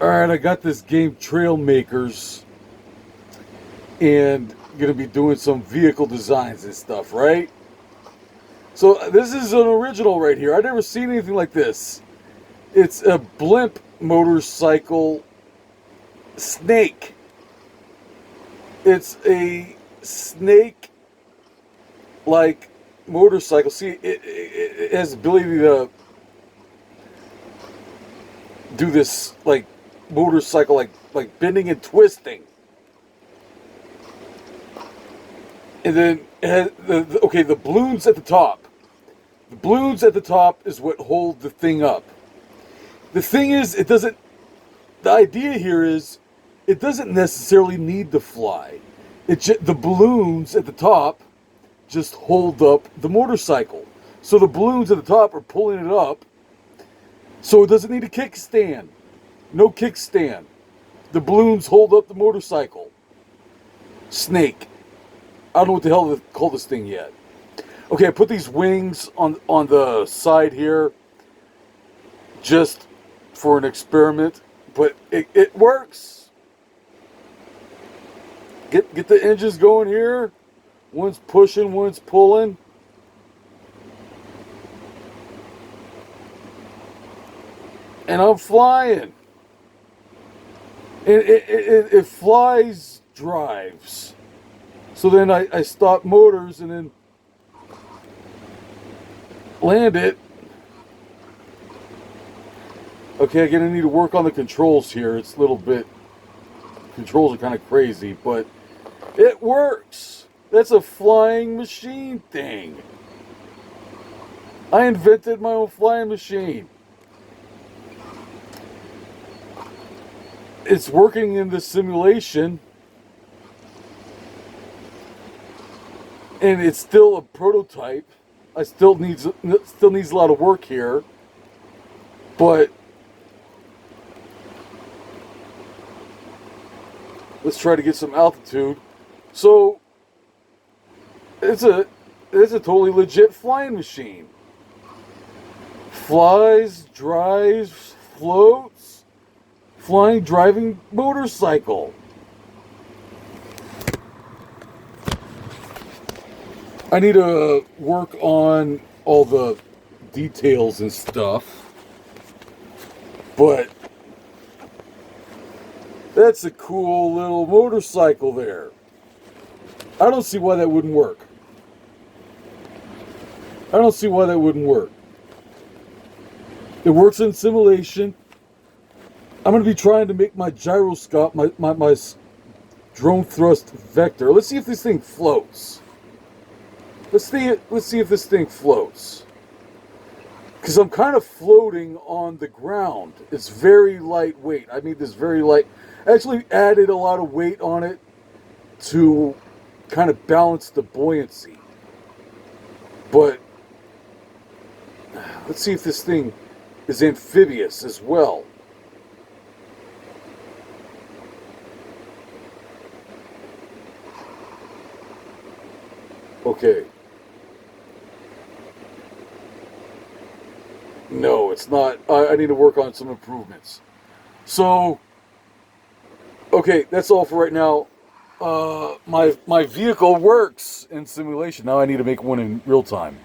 Alright, I got this game Trail Makers and gonna be doing some vehicle designs and stuff, right? So this is an original right here. I've never seen anything like this. It's a Blimp motorcycle snake. It's a snake like motorcycle. See, it has the ability to do this like motorcycle like bending and twisting. And then it has the balloons at the top. The balloons at the top is what hold the thing up. The thing is, it doesn't. The idea here is, it doesn't necessarily need to fly. The balloons at the top just hold up the motorcycle. So the balloons at the top are pulling it up. So it doesn't need a kickstand. No kickstand. The balloons hold up the motorcycle. Snake. I don't know what the hell to call this thing yet. Okay, I put these wings on the side here just for an experiment, but it works. Get the engines going here. One's pushing, one's pulling. And I'm flying. And it flies, drives. So then I stop motors and then land it. Okay, I'm gonna need to work on the controls here. It's a little bit, controls are kind of crazy, but it works. That's a flying machine thing. I invented my own flying machine. It's working in the simulation. And it's still a prototype. I still needs a lot of work here. But let's try to get some altitude. So it's a totally legit flying machine. Flies, drives, floats, flying, driving motorcycle. I need to work on all the details and stuff, but that's a cool little motorcycle there. I don't see why that wouldn't work. I don't see why that wouldn't work. It works in simulation. I'm going to be trying to make my gyroscope, my drone thrust vector. Let's see if this thing floats. Let's see if this thing floats. Because I'm kind of floating on the ground. It's very lightweight. I made this very light. I actually added a lot of weight on it to kind of balance the buoyancy. But let's see if this thing is amphibious as well. Okay. No, it's not. I need to work on some improvements. So, okay, that's all for right now. My vehicle works in simulation. Now I need to make one in real time.